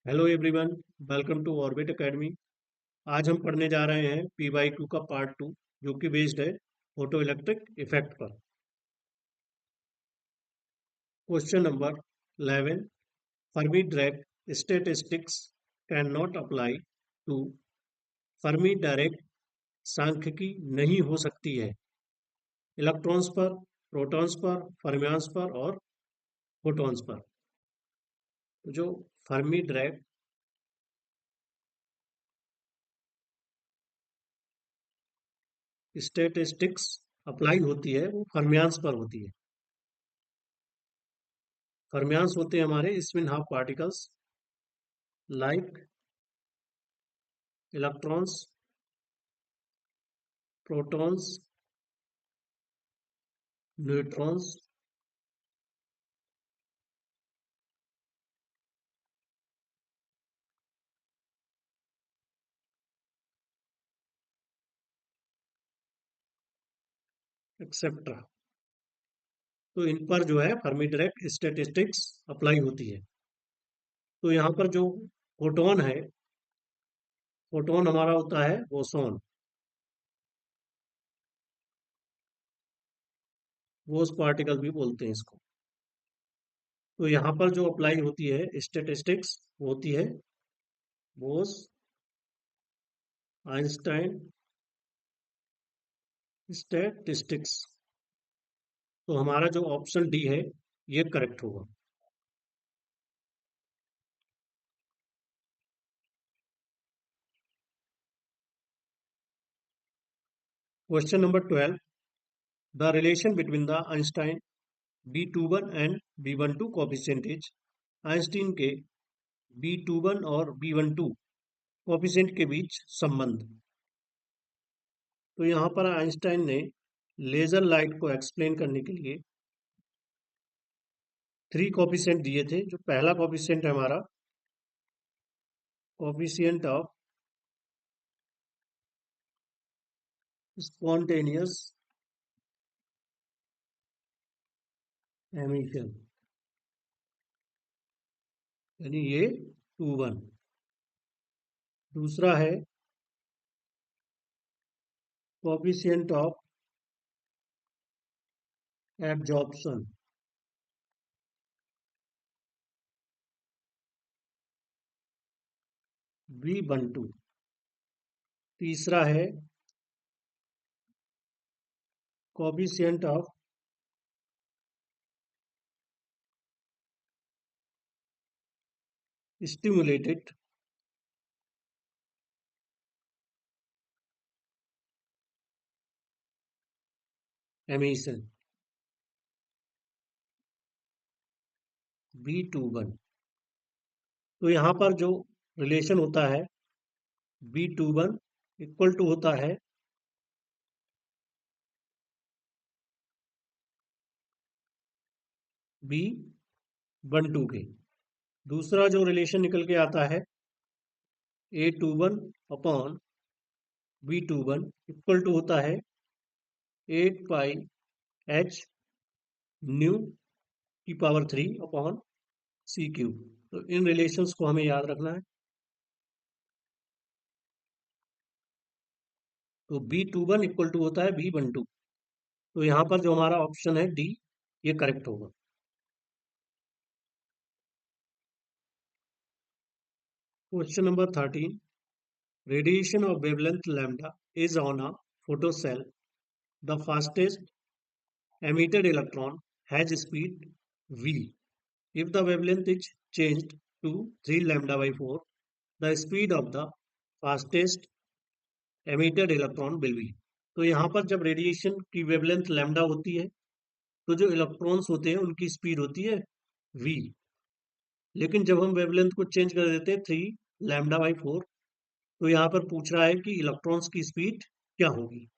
Hello everyone. Welcome to orbit academy. आज हम पढ़ने जा रहे हैं पी/क्यू का पार्ट 2, जो कि बेस्ड है फोटो इलेक्ट्रिक इफेक्ट पर। Question number 11। Fermi Dirac statistics can not apply to. Fermi Dirac सांख्यिकी नहीं हो सकती है इलेक्ट्रॉन्स पर, प्रोटॉन्स पर, फर्मियंस पर और फोटॉन्स पर। तो जो फर्मी डायरेक्ट स्टैटिस्टिक्स अप्लाई होती है वो फर्मियंस पर होती है। फर्मियंस होते हैं हमारे spin half particles like electrons, protons, neutrons, etcetera. तो इन पर जो है फर्मी डायरेक्ट स्टैटिस्टिक्स अप्लाई होती है। तो यहाँ पर जो फोटोन है, फोटोन हमारा होता है बोसॉन। बोस पार्टिकल भी बोलते हैं इसको। तो यहाँ पर जो अप्लाई होती है स्टैटिस्टिक्स होती है बोस आइंस्टाइन स्टैटिस्टिक्स। तो हमारा जो ऑप्शन डी है ये करेक्ट होगा। Question number 12। The relation between the Einstein B21 and B12 coefficient is. Einstein के B21 और B12 कोफिशिएंट के बीच संबंध। तो यहाँ पर आइंस्टाइन ने लेजर लाइट को एक्सप्लेन करने के लिए थ्री कोफिशिएंट दिए थे। जो पहला कोफिशिएंट है हमारा कोफिशिएंट ऑफ स्पॉन्टेनियस एमिशन, यानी ये 21। दूसरा है कोफिशिएंट ऑफ एब्जॉर्प्शन, B12। तीसरा है coefficient of stimulated emission, B21। तो यहाँ पर जो रिलेशन होता है B21 इक्वल टू होता है B12 के। दूसरा जो रिलेशन निकल के आता है A21 upon B21 equal to होता है 8 पाई H न्यू की पावर 3 अपॉन C क्यूब। तो इन रिलेशंस को हमें याद रखना है। तो B21 इक्वल टू होता है B12। तो यहाँ पर जो हमारा ऑप्शन है डी ये करेक्ट होगा। Question number 13। Radiation of wavelength lambda is on a photocell. The fastest emitted electron has speed v. If the wavelength is changed to 3 lambda by 4, the speed of the fastest emitted electron will be। तो यहाँ पर जब radiation की wavelength lambda होती है तो जो electrons होते हैं उनकी स्पीड होती है v। लेकिन जब हम वेवलेंथ को चेंज कर देते हैं 3 लैम्डा बाई 4, तो यहाँ पर पूछ रहा है कि इलेक्ट्रॉन्स की स्पीड क्या होगी।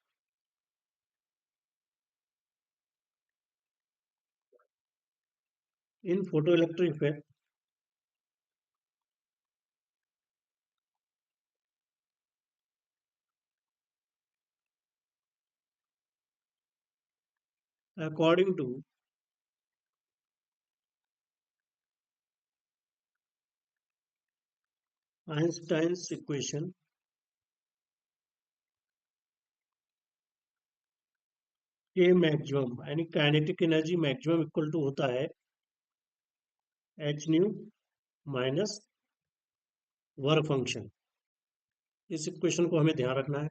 In photo electric effect according to Einstein's equation के मैक्सिमम यानी kinetic energy maximum equal to होता है H nu minus work function. इस इक्वेशन को हमें ध्यान रखना है।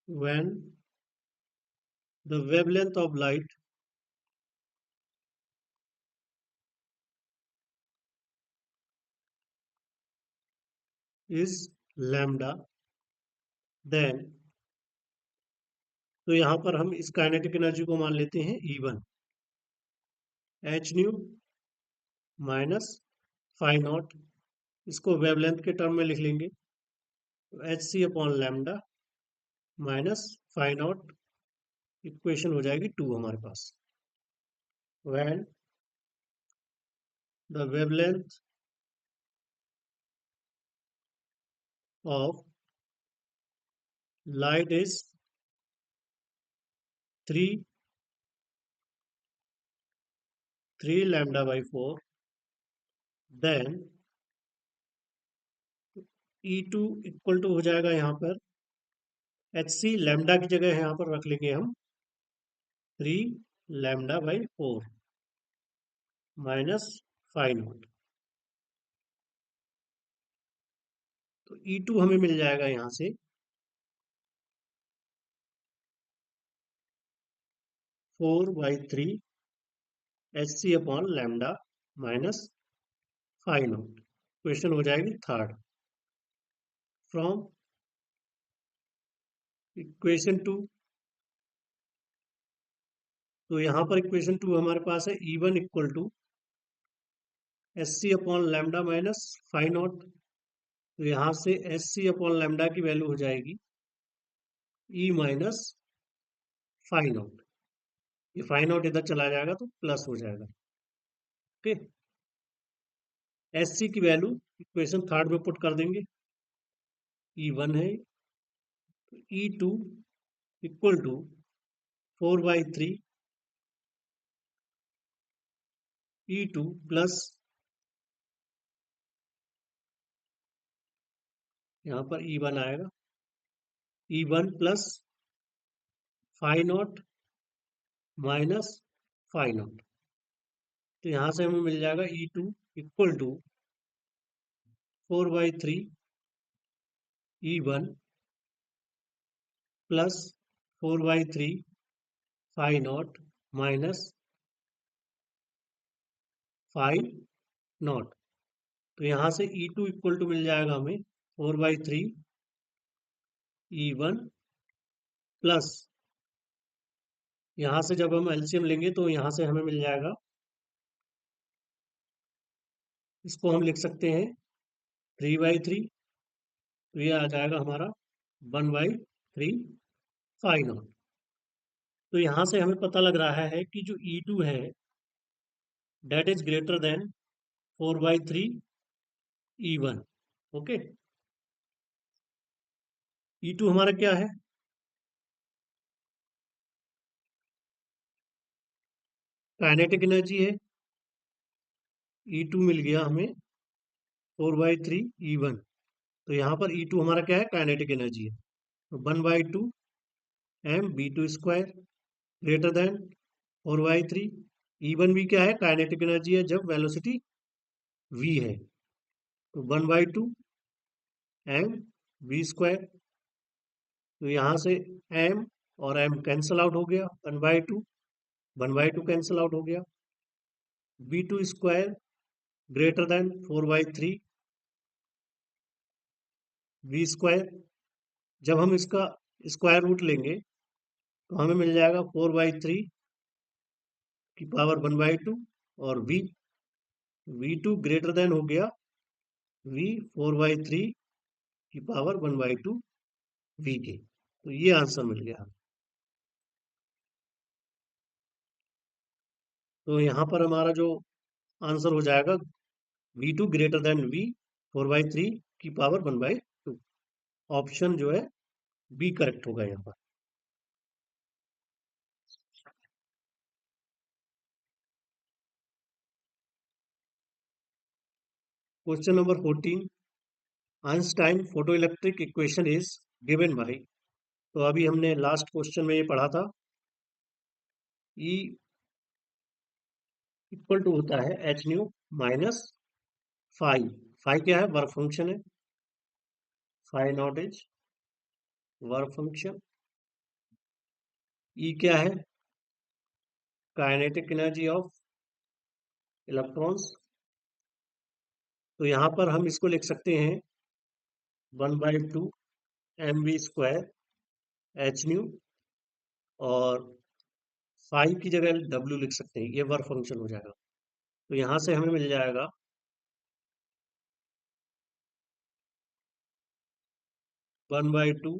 When the wavelength of light is lambda then, तो यहां पर हम इस काइनेटिक एनर्जी को मान लेते हैं E1 H nu minus phi nought, इसको वेवलेंथ के टर्म में लिख लेंगे H C upon lambda minus phi nought. Equation हो जाएगी 2 हमारे पास। When the wavelength of light is 3 lambda by 4 then E2 equal to हो जाएगा यहाँ पर एच सी लैम्डा की जगह यहाँ पर रख लेंगे हम 3 lambda by 4 minus phi not. तो E2 हमें मिल जाएगा यहाँ से 4/3 H C upon lambda minus phi not. Question हो जाएगी थर्ड। फ्रॉम इक्वेशन 2, तो यहाँ पर इक्वेशन 2 हमारे पास है E1 equal to H C upon lambda minus phi not. तो यहाँ से एच सी अपॉन लैम्डा की वैल्यू हो जाएगी E माइनस फाइ नॉट। ये फाइ नॉट इधर चला जाएगा तो प्लस हो जाएगा। ओके, एच सी की वैल्यू इक्वेशन थर्ड में पुट कर देंगे। E1 है, E2 equal to 4/3 E2 plus यहाँ पर E1 आएगा E1 plus phi not minus phi not. तो यहाँ से हमें मिल जाएगा E2 equal to 4/3 E1 plus 4/3 phi not minus phi not. तो यहाँ से E2 इक्वल टू मिल जाएगा हमें 4/3 E1 प्लस, यहाँ से जब हम एलसीएम लेंगे तो यहाँ से हमें मिल जाएगा, इसको हम लिख सकते हैं 3/3, तो ये आ जाएगा हमारा 1/3 फाइ नॉट। तो यहाँ से हमें पता लग रहा है कि जो E2 है that is greater than 4/3 E1। Okay, E2 हमारा क्या है, काइनेटिक एनर्जी है। E2 मिल गया हमें 4/3 E1। तो यहाँ पर E2 हमारा क्या है, काइनेटिक एनर्जी है। तो 1/2 mv² ग्रेटर देन 4/3। E1 भी क्या है, काइनेटिक एनर्जी है जब वेलोसिटी v है। तो 1/2 mv²। तो यहाँ से m और m कैंसल आउट हो गया, 1/2 कैंसल आउट हो गया। v² greater than 4/3 v²। जब हम इसका स्क्वायर रूट लेंगे तो हमें मिल जाएगा 4/3 की पावर 1/2 और v2 ग्रेटर देन हो गया v 4/3 की पावर 1/2 v के। तो ये आंसर मिल गया। तो यहाँ पर हमारा जो आंसर हो जाएगा v2 ग्रेटर देन v 4/3 की पावर 1/2। ऑप्शन जो है बी करेक्ट होगा यहाँ पर। Question number 14, Einstein photo electric equation is given by. तो अभी हमने लास्ट क्वेश्चन में ये पढ़ा था, ई इक्वल टू होता है H nu minus phi. Phi क्या है? वर्क फंक्शन है। Phi naught is work function. E क्या है? Kinetic energy of electrons. तो यहाँ पर हम इसको लिख सकते हैं 1/2 mv² एच न्यू, और फाई की जगह डब्ल्यू लिख सकते हैं, ये वर्क फंक्शन हो जाएगा। तो यहाँ से हमें मिल जाएगा 1/2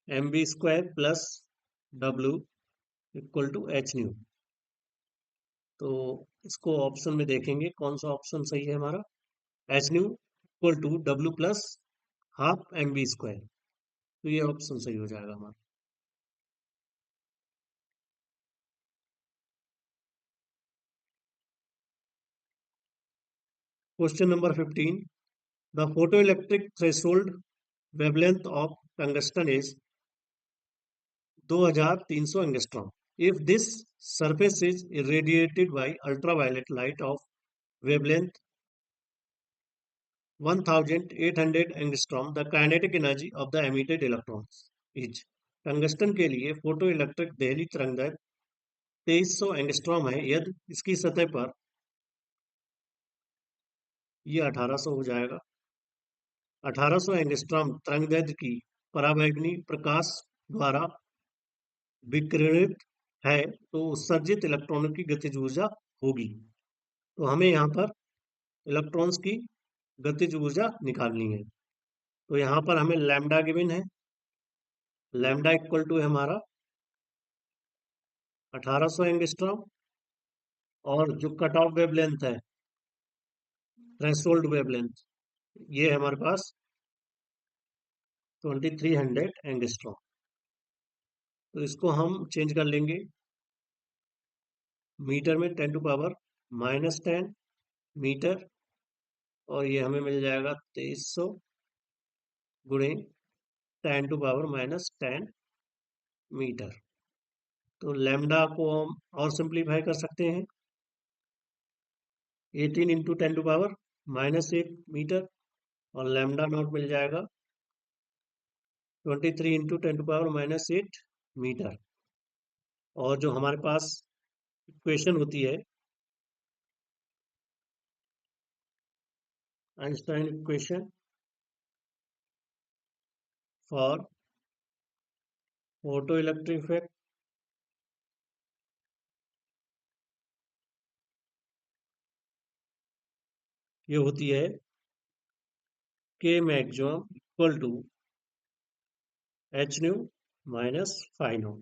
mv² plus W equal to H nu. तो इसको ऑप्शन में देखेंगे कौन सा ऑप्शन सही है हमारा। H nu equal to W plus half mv²। तो ये ऑप्शन सही हो जाएगा हमारा। Question number 15, the photoelectric threshold wavelength of tungsten is 2300 angstrom. If this surface is irradiated by ultraviolet light of wavelength 1800 angstrom, the kinetic energy of the emitted electrons is। Tungsten के लिए photo electric Delhi तरंगदैर्घ्य 2300 angstrom है। यदि इसकी सतह पर, ये 1800 हो जाएगा, 1800 एंगस्ट्रॉम तरंगदैर्घ्य की पराबैंगनी प्रकाश द्वारा विकिरणित है, तो उत्सर्जित इलेक्ट्रॉनों की गतिज ऊर्जा होगी। तो हमें यहाँ पर इलेक्ट्रॉन्स की गतिज ऊर्जा निकालनी है। तो यहाँ पर हमें लैम्डा गिवन है। लैम्डा इक्वल टू है हमारा 1800 एंगस्ट्रॉम, और जो कट ऑफ वेवलेंथ है, थ्रेशोल्ड वेवलेंथ, ये है हमारे पास 2300 एंगस्ट्रॉम। तो इसको हम चेंज कर लेंगे मीटर में, 10⁻⁻10 मीटर, और ये हमें मिल जाएगा 2300 गुणे 10⁻⁻10 मीटर। तो लैम्डा को हम और सिंप्लीफाई कर सकते हैं, 18 इंटू 10⁻⁻8 मीटर, और लैम्डा नॉट मिल जाएगा 23 इंटू 10⁻⁻8 मीटर। और जो हमारे पास इक्वेशन होती है, Einstein equation for photo electric effect, ये होती है के maximum equal to H nu minus phi naught.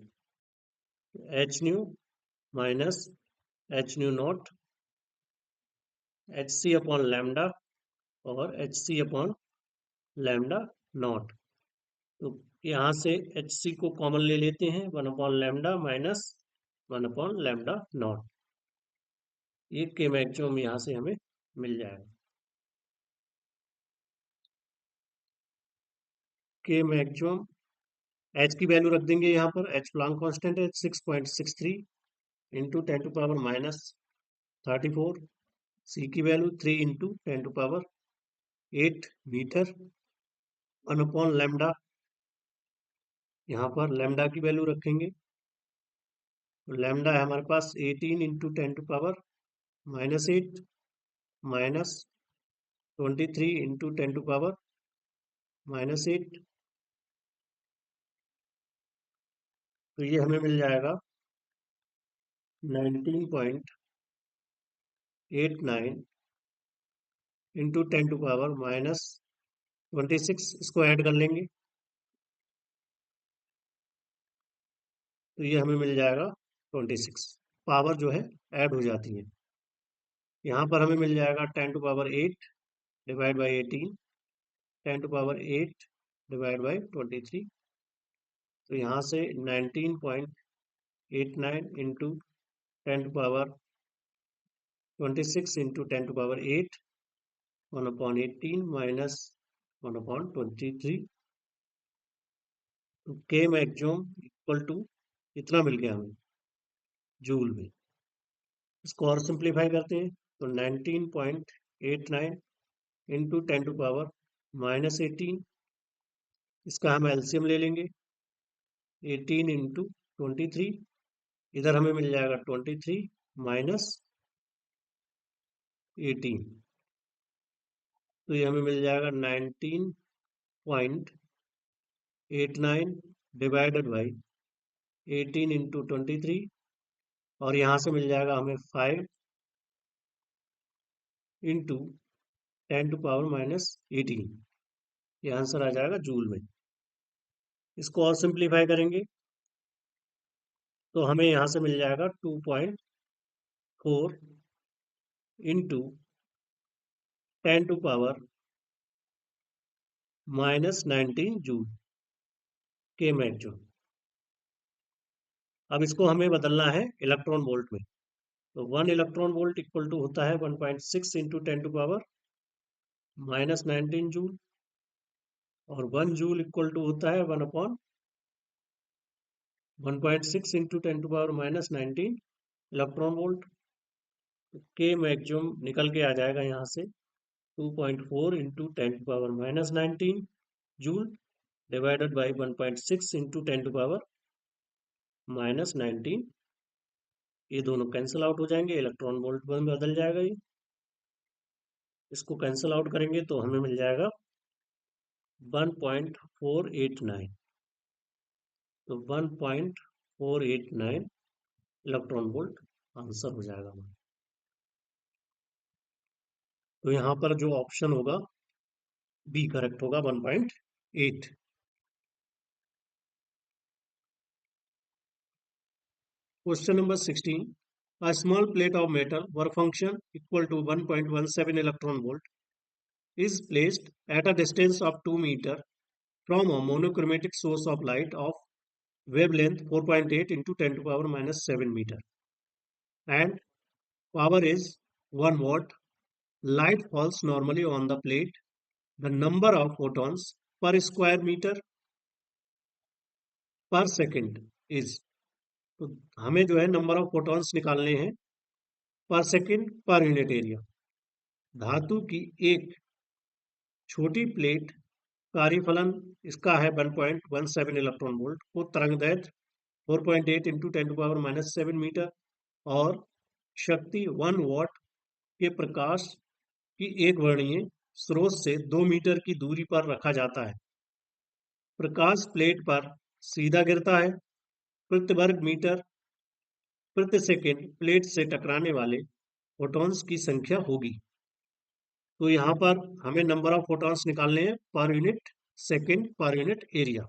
H nu minus H nu naught, H C upon lambda, और H C upon lambda naught. तो यहाँ से एच सी को कॉमन ले लेते हैं, 1/λ माइनस 1/λ नॉट। ये के मैक्सिमम यहाँ से हमें मिल जाएगा। के मैक्सिमम, एच की वैल्यू रख देंगे यहाँ पर, एच प्लांक कांस्टेंट है 6.63 इंटू 10⁻⁻34। सी की वैल्यू 3 इंटू 10⁻8 मीटर, 1/λ। यहाँ पर लैम्डा की वैल्यू रखेंगे, तो लैम्डा है हमारे पास 18 इंटू 10⁻⁻8 माइनस 23 इंटू 10⁻⁻8। तो ये हमें मिल जाएगा 19.89 इंटू 10⁻⁻26। इसको ऐड कर लेंगे, तो ये हमें मिल जाएगा 26। पावर जो है ऐड हो जाती है। यहाँ पर हमें मिल जाएगा 10⁸ डिवाइड बाई 18, 10⁸ डिवाइड बाई 23। तो यहाँ से 19.89 इंटू 10⁻26 इंटू 10⁸ 1/18 माइनस 1/23, तो के मैक्सिमम इक्वल टू इतना मिल गया हमें जूल में। इसको और सिंप्लीफाई करते हैं तो 19.89 इंटू 10⁻−18, इसका हम एलसीएम ले लेंगे 18 इंटू 23, इधर हमें मिल जाएगा 23 माइनस 18, तो ये हमें मिल जाएगा 19.89 डिवाइडेड बाई 18 इंटू 23, और यहाँ से मिल जाएगा हमें 5 इंटू 10⁻−18, ये आंसर आ जाएगा जूल में। इसको और सिंप्लीफाई करेंगे तो हमें यहाँ से मिल जाएगा 2.4 इंटू 10⁻−19 जूल के मैक्सिमम। अब इसको हमें बदलना है इलेक्ट्रॉन वोल्ट में, तो 1 इलेक्ट्रॉन वोल्ट इक्वल टू होता है 1.6 इंटू 10⁻−19 जूल, और 1 जूल इक्वल टू होता है 1/1.6 इंटू 10⁻−19 इलेक्ट्रॉन वोल्ट। के मैक्सिमम निकल के आ जाएगा यहाँ से 2.4 into 10⁻−19 joule divided by 1.6 into 10⁻−19, ये दोनों कैंसिल आउट हो जाएंगे, इलेक्ट्रॉन वोल्ट में बदल जाएगा ये। इसको कैंसिल आउट करेंगे तो हमें मिल जाएगा 1.489, तो 1.489 इलेक्ट्रॉन वोल्ट आंसर हो जाएगा हमारा। तो यहाँ पर जो ऑप्शन होगा बी करेक्ट होगा 1.8। Question number 16. A small plate of metal work function equal to 1.17 electron volt is placed at a distance of 2 meter from a monochromatic source of light of wavelength 4.8 into 10⁻⁻7 meter, and power is 1 watt. Light falls normally on the plate. The number of photons per square meter per second is, तो हमें जो है number of photons निकालने हैं पर second पर unit area. धातु की एक छोटी प्लेट कार्यफलन इसका है 1.17 इलेक्ट्रॉन वोल्ट को तरंगदैर्घ्य 4.8 इंटू 10⁻⁻7 मीटर और शक्ति 1 वॉट के प्रकाश की एक वर्णीय स्रोत से 2 मीटर की दूरी पर रखा जाता है। प्रकाश प्लेट पर सीधा गिरता है। प्रति वर्ग मीटर प्रति सेकंड प्लेट से टकराने वाले फोटॉन्स की संख्या होगी। तो यहाँ पर हमें नंबर ऑफ फोटॉन्स निकालने हैं पर यूनिट सेकंड पर यूनिट एरिया।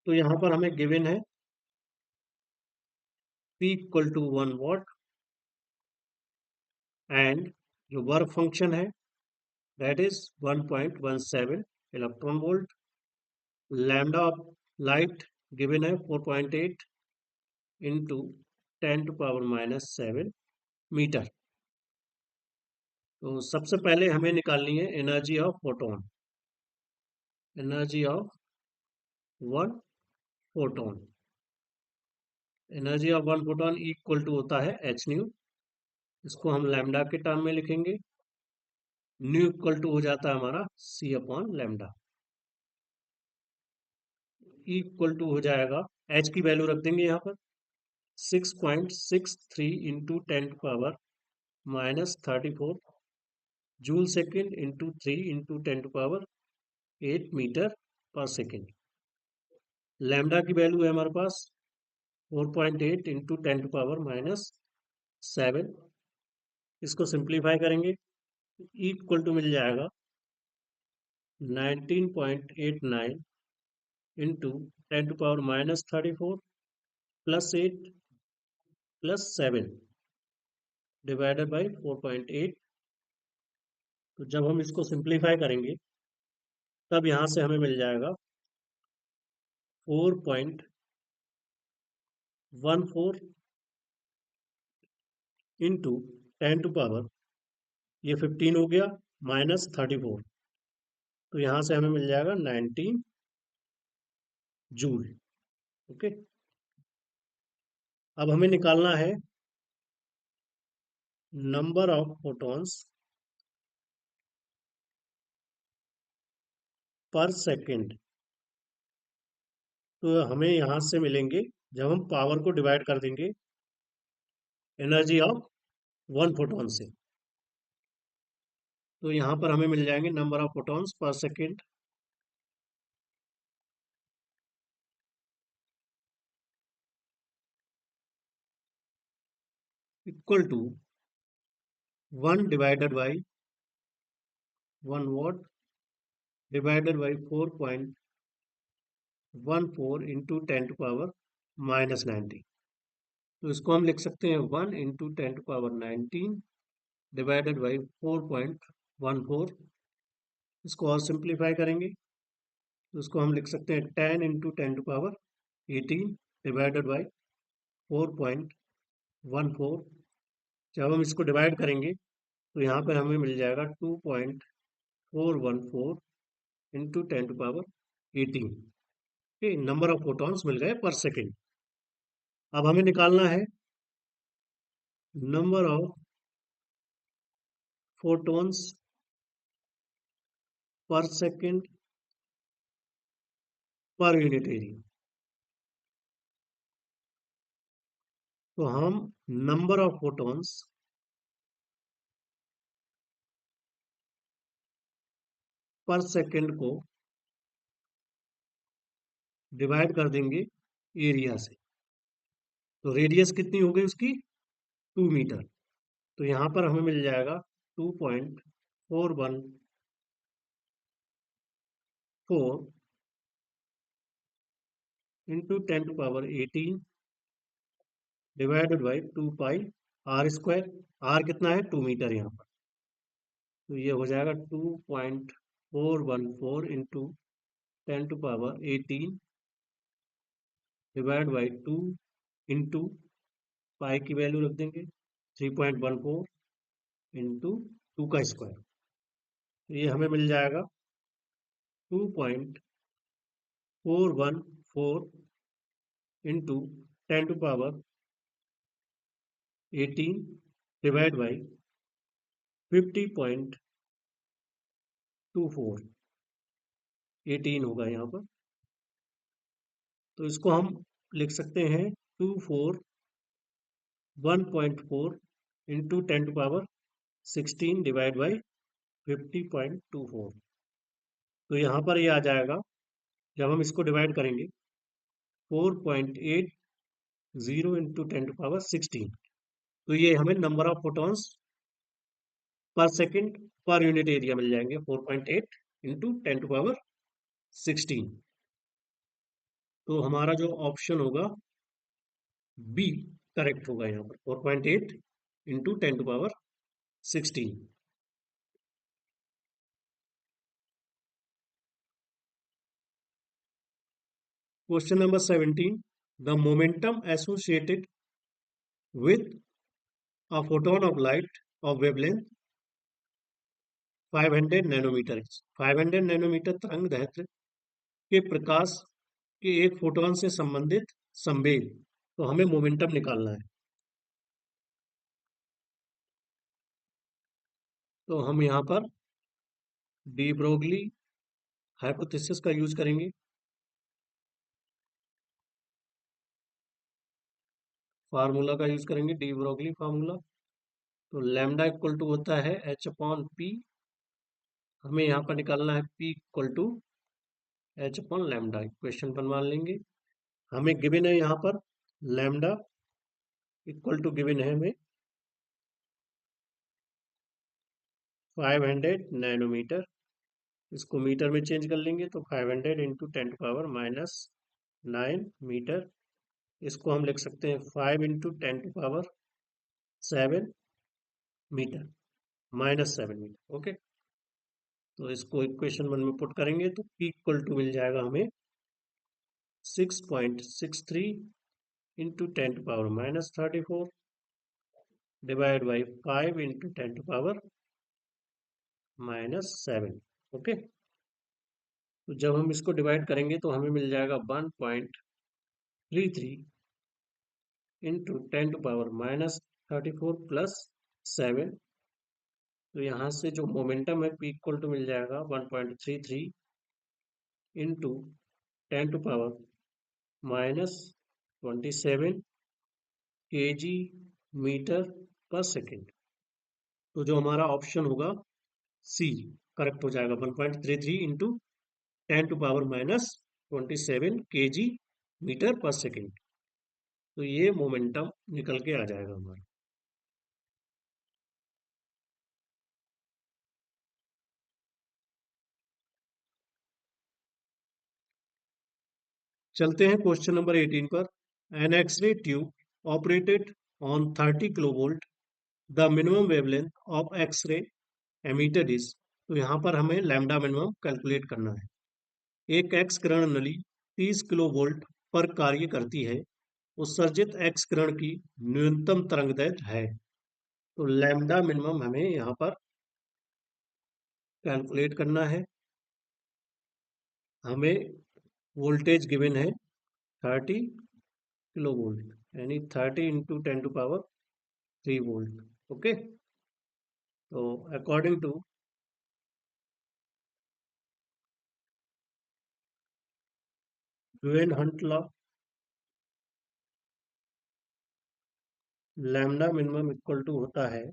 तो यहाँ पर हमें गिवन है P equal to 1 watt and जो वर्क फंक्शन है that is 1.17 electron volt. Lambda of light given है 4.8 इंटू 10⁻⁻7 मीटर। तो सबसे पहले हमें निकालनी है energy of photon. Energy of one photon, energy of one photon equal to होता है एच न्यू। इसको हम लैम्डा के टर्म में लिखेंगे। न्यू इक्वल टू हो जाता है हमारा सी अपॉन लैम्डा। इक्वल टू हो जाएगा, एच की वैल्यू रख देंगे यहाँ पर 6.63 into 10⁻⁻34 joule second into 3 into 10⁻8 metre per second. Lambda की वैल्यू है हमारे पास 4.8 इंटू 10⁻⁻7। इसको सिंप्लीफाई करेंगे इक्वल टू मिल जाएगा 19.89 into 10⁻⁻34 plus 8 plus 7 divided by 4.8। तो जब हम इसको सिंप्लीफाई करेंगे तब यहाँ से हमें मिल जाएगा 4.14 इंटू 10⁻⁻ ये 15 हो गया, -34, तो यहाँ से हमें मिल जाएगा 19 जूल। ओके, अब हमें निकालना है number of photons per second. तो हमें यहाँ से मिलेंगे, जब हम पावर को डिवाइड कर देंगे एनर्जी ऑफ वन फोटोन से, तो यहाँ पर हमें मिल जाएंगे number of photons per second equal to 1/1 watt divided by 4.14 into 10⁻⁻⁹। तो इसको हम लिख सकते हैं 1 इंटू 10⁻⁹ डिवाइडेड बाई 4.14। इसको और सिंप्लीफाई करेंगे तो इसको हम लिख सकते हैं 10 इंटू 10⁻18 डिवाइडेड बाई 4.14। जब हम इसको डिवाइड करेंगे तो यहाँ पर हमें मिल जाएगा 2.414 इंटू 10⁻18। नंबर ऑफ फोटॉन्स मिल गए पर सेकेंड। अब हमें निकालना है number of photons per second per unit area. तो हम number of photons per second को डिवाइड कर देंगे एरिया से। तो रेडियस कितनी हो गई उसकी, 2 मीटर। तो यहाँ पर हमें मिल जाएगा 2.414 into 10⁻18 divided by 2 pi r²। r कितना है, 2 मीटर यहाँ पर। तो ये हो जाएगा 2.414 into 10⁻18 divide by 2 into pi की वैल्यू रख देंगे 3.14 इंटू 2 का स्क्वायर। तो ये हमें मिल जाएगा 2.414 इंटू 10⁻18 डिवाइड बाई 50.24, 18 होगा यहाँ पर। तो इसको हम लिख सकते हैं 241.4 इंटू 10⁻16 डिवाइड बाई 50.24। तो यहाँ पर ये आ जाएगा, जब हम इसको डिवाइड करेंगे 4.80 इंटू 10⁻16। तो ये हमें number of photons per second per unit area मिल जाएंगे 4.8 इंटू 10⁻16। तो हमारा जो ऑप्शन होगा बी करेक्ट होगा यहाँ पर, 4.8 into 10⁻16। Question number 17, the momentum associated with a photon of light of wavelength 500 nanometre. 500 nanometre तरंग दैर्ध्य के प्रकाश के एक फोटोन से संबंधित संवेग। तो हमें मोमेंटम निकालना है। तो हम यहाँ पर डी ब्रोगली हाइपोथेसिस का यूज करेंगे। फार्मूला का यूज करेंगे, डी ब्रोगली फार्मूला। तो लैम्डा इक्वल टू होता है h/p। हमें यहाँ पर निकालना है p इक्वल टू h/लैम्डा। इक्वेशन बनवा लेंगे। हमें गिवन है यहाँ पर लैम्डा इक्वल टू गिवन है हमें 500 नैनोमीटर। इसको मीटर में चेंज कर लेंगे तो 500 इंटू 10⁻⁹ मीटर। इसको हम लिख सकते हैं 5 इंटू 10⁻7 मीटर, -7 मीटर। ओके, तो इसको इक्वेशन 1 में पुट करेंगे तो p इक्वल टू मिल जाएगा हमें 6.63 into 10⁻⁻34 divide by 5 into 10⁻⁷ -7। Okay, तो जब हम इसको डिवाइड करेंगे तो हमें मिल जाएगा 1.33 इंटू 10⁻−34 प्लस 7। तो यहाँ से जो मोमेंटम है पी इक्वल टू मिल जाएगा 1.33 into 10⁻−27 kg metre per second. तो जो हमारा ऑप्शन होगा सी करेक्ट हो जाएगा, 1.33 into 10⁻−27 kg metre per second. तो ये मोमेंटम निकल के आ जाएगा हमारा। चलते हैं क्वेश्चन नंबर 18 पर। An X ray tube operated on 30 kilovolt, the minimum wavelength of X ray emitted is. तो यहाँ पर हमें लैम्डा मिनिमम कैलकुलेट करना है। एक एक्स किरण नली 30 किलो वोल्ट पर कार्य करती है। उत्सर्जित एक्स किरण की न्यूनतम तरंगदैर्घ्य है। तो लैम्डा मिनिमम हमें यहाँ पर कैलकुलेट करना है। हमें वोल्टेज गिवन है 30 किलो वोल्ट, यानी 30 इंटू 10⁻³ वोल्ट। ओके, तो according to Duane Hunt law, lambda minimum equal to होता है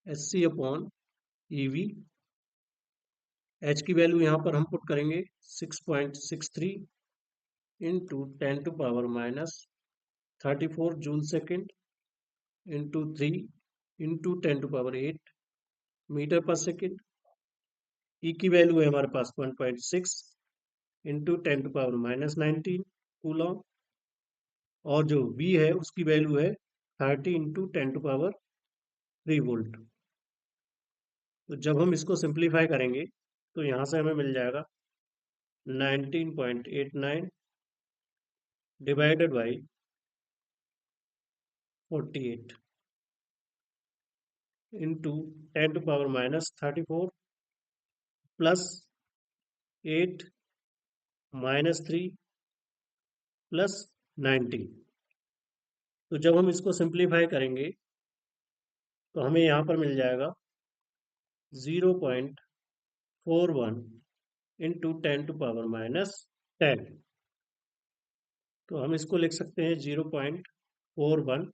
SC/EV। एच की वैल्यू यहाँ पर हम पुट करेंगे 6.63 into 10⁻−34 joule second into 3 into 10⁸ metre per second. E की वैल्यू है हमारे पास 1.6 इंटू 10⁻−19 कूलॉम, और जो वी है उसकी वैल्यू है 30 इंटू 10⁻³ वोल्ट। तो जब हम इसको सिंप्लीफाई करेंगे तो यहाँ से हमें मिल जाएगा 19.89 divided by 48 into 10⁻−34 plus 8 -3 plus 19। तो जब हम इसको सिंप्लीफाई करेंगे तो हमें यहाँ पर मिल जाएगा 0.41 इंटू 10⁻10। तो हम इसको लिख सकते हैं 0.41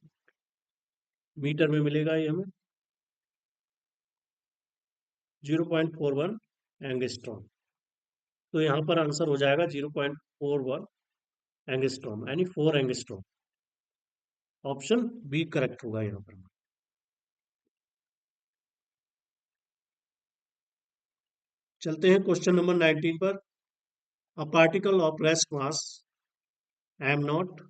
मीटर में मिलेगा ये हमें 0.41 एंगस्ट्रॉम। तो यहाँ पर आंसर हो जाएगा 0.41 एंगस्ट्रॉम, यानी 4 एंगस्ट्रॉम। ऑप्शन बी करेक्ट होगा यहाँ पर। चलते हैं क्वेश्चन नंबर 19 पर। A particle of rest mass m0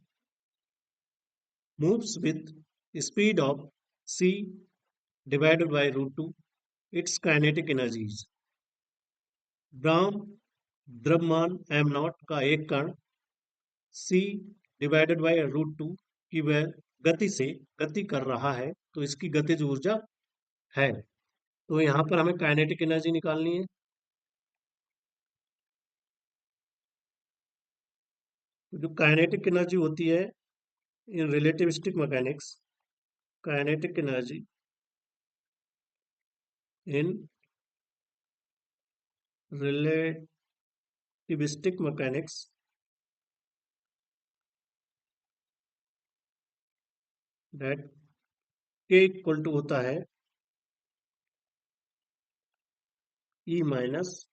moves with speed of c divided by √2 its kinetic energy is। ब्राह्म द्रव्यमान m0 का एक कण c डिवाइडेड बाय √2 की वह गति से गति कर रहा है, तो इसकी गतिज ऊर्जा है। तो यहाँ पर हमें काइनेटिक एनर्जी निकालनी है। तो जो काइनेटिक एनर्जी होती है in relativistic mechanics, kinetic energy in relativistic mechanics that के इक्वल टू होता है ई माइनस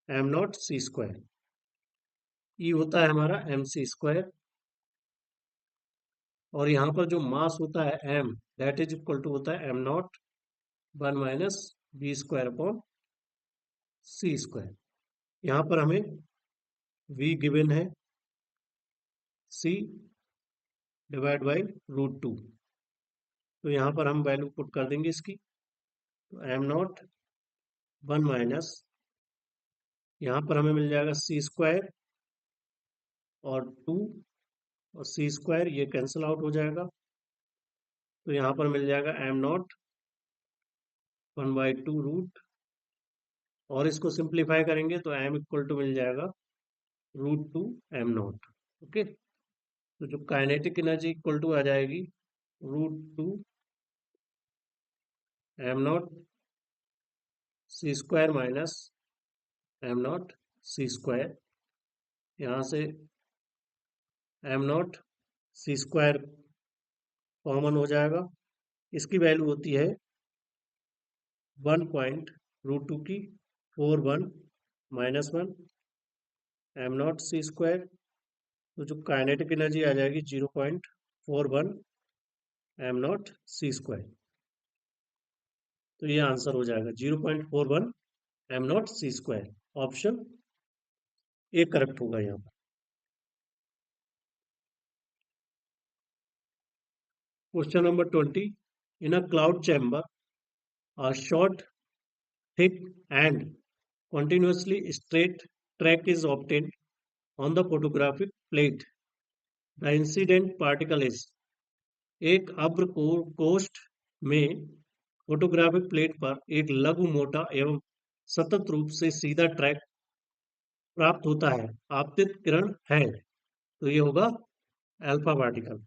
m0 c²। ई होता है हमारा mc², और यहाँ पर जो मास होता है m, that is equal to होता है m0 1 - b² यहाँ पर हमें v गिवन है c डिवाइड बाई √2। तो यहाँ पर हम वैल्यू पुट कर देंगे इसकी। तो m0 1 माइनस, यहाँ पर हमें मिल जाएगा c² और 2 और c² ये कैंसिल आउट हो जाएगा। तो यहाँ पर मिल जाएगा m0 1/2 रूट, और इसको सिंप्लीफाई करेंगे तो m इक्वल टू मिल जाएगा √2 m0। ओके, तो जो काइनेटिक एनर्जी इक्वल टू आ जाएगी √2 m0 c² minus m0 c²। यहाँ से m0 c² कॉमन हो जाएगा। इसकी वैल्यू होती है 1.√2 की 4 1 -1 m0 c²। तो जो काइनेटिक एनर्जी आ जाएगी 0.41 m0 c²। तो ये आंसर हो जाएगा 0.41 m0 c²। Option A correct होगा यहाँ पर। Question number 20। In a cloud chamber, a short, thick, and continuously straight track is obtained on the photographic plate. The incident particle is। एक अब्र कोष्ठ में फोटोग्राफिक प्लेट पर एक लघु मोटा एवं सतत रूप से सीधा ट्रैक प्राप्त होता है, आपतित किरण है। तो ये होगा अल्फा पार्टिकल।